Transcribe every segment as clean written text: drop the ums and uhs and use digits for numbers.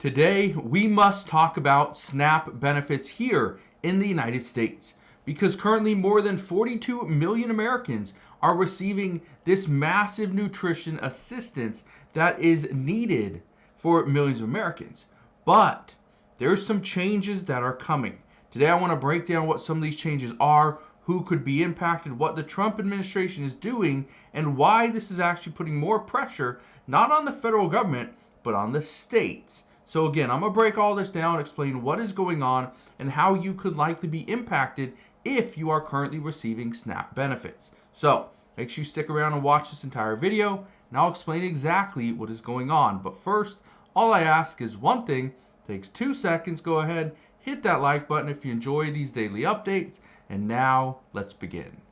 Today, we must talk about SNAP benefits here in the United States because currently more than 42 million Americans are receiving this massive nutrition assistance that is needed for millions of Americans. But there's some changes that are coming. Today, I want to break down what some of these changes are, who could be impacted, what the Trump administration is doing, and why this is actually putting more pressure, not on the federal government, but on the states. So again, I'm going to break all this down, explain what is going on, and how you could likely be impacted if you are currently receiving SNAP benefits. So make sure you stick around and watch this entire video, and I'll explain exactly what is going on. But first, all I ask is one thing. It takes 2 seconds. Go ahead, hit that like button if you enjoy these daily updates. And now, let's begin.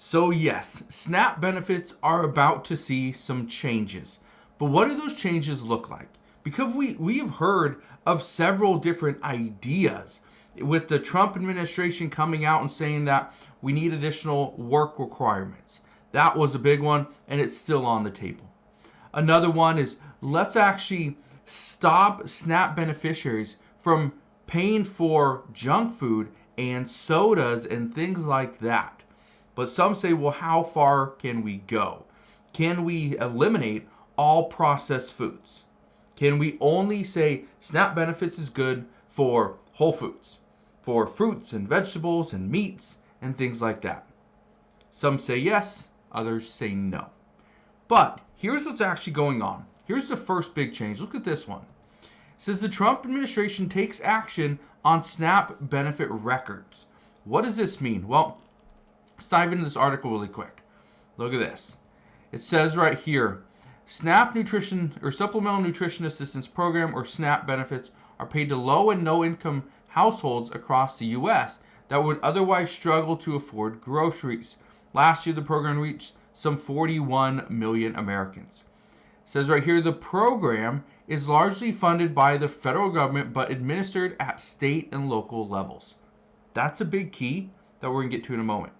So yes, SNAP benefits are about to see some changes. But what do those changes look like? Because we've heard of several different ideas with the Trump administration coming out and saying that we need additional work requirements. That was a big one, and it's still on the table. Another one is let's actually stop SNAP beneficiaries from paying for junk food and sodas and things like that. But some say, well, how far can we go? Can we eliminate all processed foods? Can we only say SNAP benefits is good for whole foods, for fruits and vegetables and meats and things like that? Some say yes, others say no. But here's what's actually going on. Here's the first big change. Look at this one. It says the Trump administration takes action on SNAP benefit records. What does this mean? Well, let's dive into this article really quick. Look at this. It says right here, SNAP nutrition or Supplemental Nutrition Assistance Program or SNAP benefits are paid to low and no income households across the U.S. that would otherwise struggle to afford groceries. Last year, the program reached some 41 million Americans. It says right here, the program is largely funded by the federal government but administered at state and local levels. That's a big key that we're going to get to in a moment.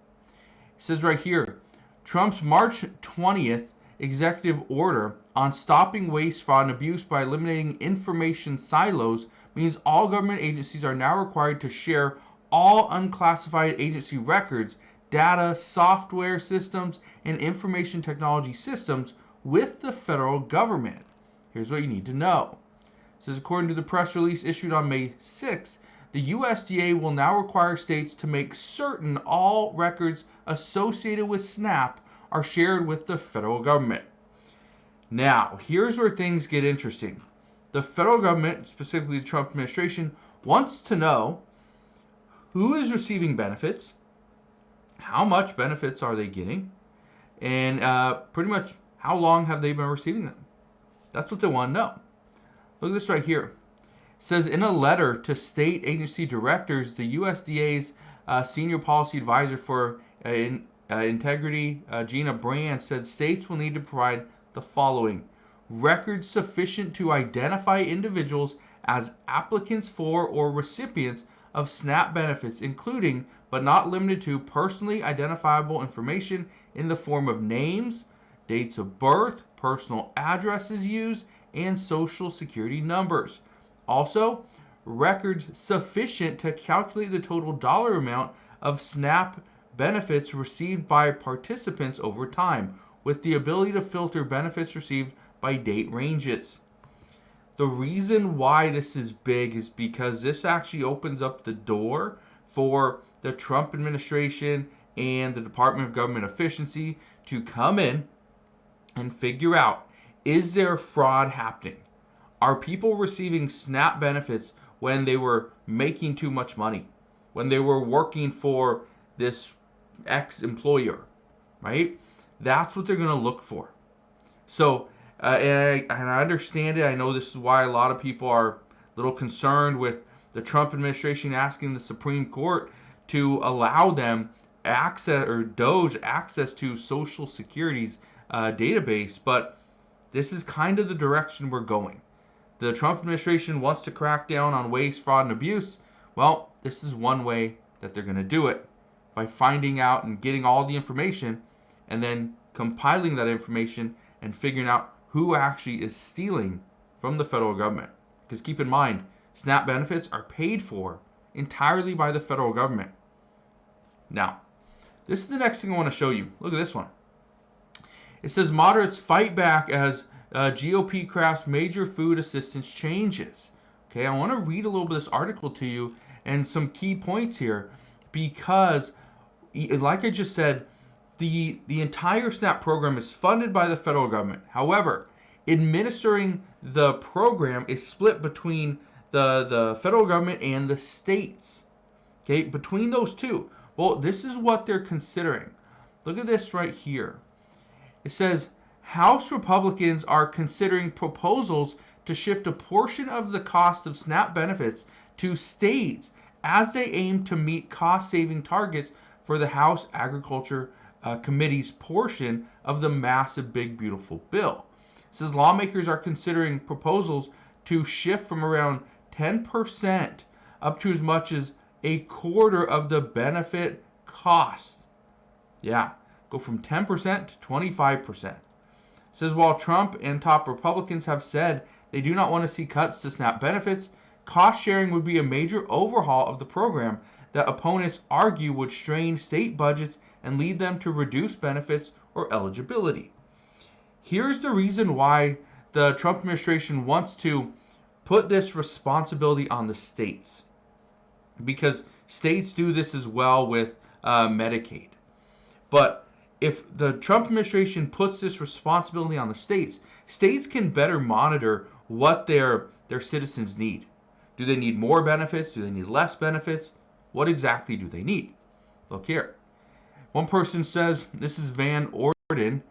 It says right here, Trump's March 20th executive order on stopping waste, fraud, and abuse by eliminating information silos means all government agencies are now required to share all unclassified agency records, data, software systems, and information technology systems with the federal government. Here's what you need to know. It says, according to the press release issued on May 6th, the USDA will now require states to make certain all records associated with SNAP are shared with the federal government. Now, here's where things get interesting. The federal government, specifically the Trump administration, wants to know who is receiving benefits, how much benefits are they getting, and pretty much how long have they been receiving them. That's what they want to know. Look at this right here. It says in a letter to state agency directors, the USDA's senior policy advisor for integrity, Gina Brand, said states will need to provide the following: records sufficient to identify individuals as applicants for or recipients of SNAP benefits, including but not limited to personally identifiable information in the form of names, dates of birth, personal addresses used, and social security numbers. Also, records sufficient to calculate the total dollar amount of SNAP benefits received by participants over time, with the ability to filter benefits received by date ranges. The reason why this is big is because this actually opens up the door for the Trump administration and the Department of Government Efficiency to come in and figure out, is there fraud happening? Are people receiving SNAP benefits when they were making too much money, when they were working for this ex-employer, right? That's what they're going to look for. So, and I understand it. I know this is why a lot of people are a little concerned with the Trump administration asking the Supreme Court to allow them access, or DOJ access to Social Security's database, but this is kind of the direction we're going. The Trump administration wants to crack down on waste, fraud, and abuse. Well, this is one way that they're going to do it, by finding out and getting all the information and then compiling that information and figuring out who actually is stealing from the federal government. Because keep in mind, SNAP benefits are paid for entirely by the federal government. Now, this is the next thing I want to show you. Look at this one. It says moderates fight back as GOP crafts major food assistance changes. Okay, I want to read a little bit of this article to you and some key points here because, like I just said, the entire SNAP program is funded by the federal government. However, administering the program is split between the federal government and the states. Okay, between those two. Well, this is what they're considering. Look at this right here. It says House Republicans are considering proposals to shift a portion of the cost of SNAP benefits to states as they aim to meet cost-saving targets for the House Agriculture Committee's portion of the massive Big Beautiful Bill. It says lawmakers are considering proposals to shift from around 10% up to as much as a quarter of the benefit cost. Yeah, go from 10% to 25%. It says while Trump and top Republicans have said they do not want to see cuts to SNAP benefits, cost sharing would be a major overhaul of the program that opponents argue would strain state budgets and lead them to reduce benefits or eligibility. Here's the reason why the Trump administration wants to put this responsibility on the states. Because states do this as well with Medicaid. But if the Trump administration puts this responsibility on the states, states can better monitor what their citizens need. Do they need more benefits? Do they need less benefits? What exactly do they need? Look here. One person says, this is Van Orden,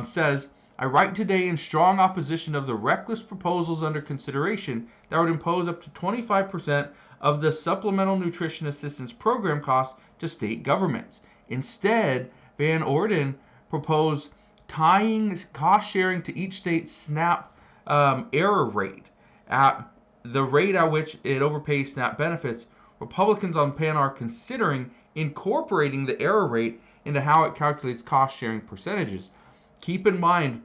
says, I write today in strong opposition of the reckless proposals under consideration that would impose up to 25% of the Supplemental Nutrition Assistance Program costs to state governments. Instead, Van Orden proposed tying cost sharing to each state's SNAP error rate at the rate at which it overpays SNAP benefits. Republicans on PAN are considering incorporating the error rate into how it calculates cost sharing percentages. Keep in mind,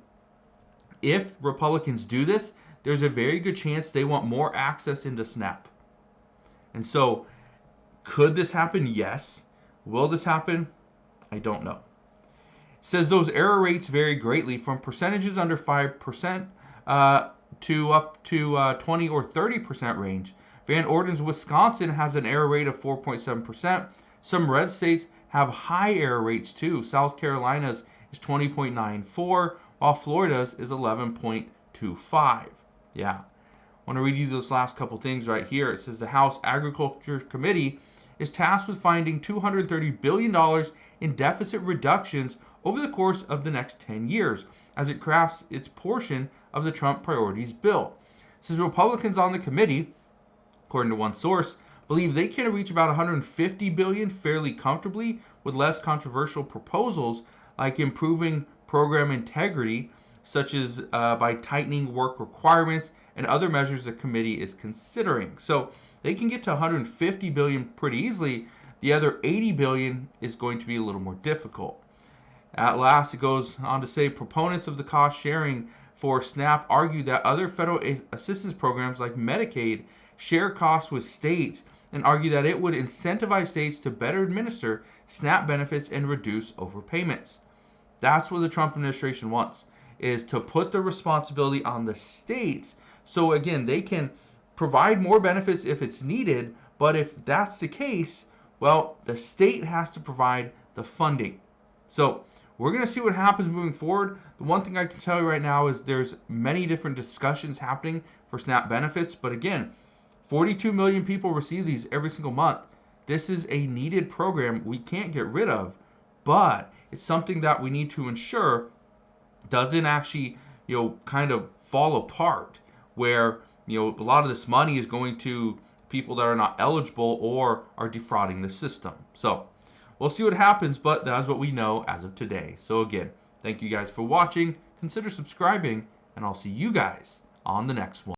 if Republicans do this, there's a very good chance they want more access into SNAP. And so, could this happen? Yes. Will this happen? I don't know. It says those error rates vary greatly from percentages under 5% to up to 20 or 30% range. Van Orden's Wisconsin has an error rate of 4.7%. Some red states have high error rates too. South Carolina's is 20.94, while Florida's is 11.25. Yeah. I want to read you those last couple things right here. It says the House Agriculture Committee is tasked with finding $230 billion in deficit reductions over the course of the next 10 years as it crafts its portion of the Trump priorities bill. It says Republicans on the committee, according to one source, believe they can reach about $150 billion fairly comfortably with less controversial proposals like improving program integrity, such as by tightening work requirements and other measures the committee is considering. So they can get to $150 billion pretty easily. The other $80 billion is going to be a little more difficult. At last, it goes on to say proponents of the cost sharing for SNAP argue that other federal assistance programs like Medicaid share costs with states and argue that it would incentivize states to better administer SNAP benefits and reduce overpayments. That's what the Trump administration wants, is to put the responsibility on the states. So again, they can provide more benefits if it's needed, but if that's the case, well, the state has to provide the funding. So we're going to see what happens moving forward. The one thing I can tell you right now is there's many different discussions happening for SNAP benefits, but again, 42 million people receive these every single month. This is a needed program we can't get rid of, but it's something that we need to ensure doesn't actually, kind of fall apart where, a lot of this money is going to people that are not eligible or are defrauding the system. So we'll see what happens, but that's what we know as of today. So again, thank you guys for watching. Consider subscribing, and I'll see you guys on the next one.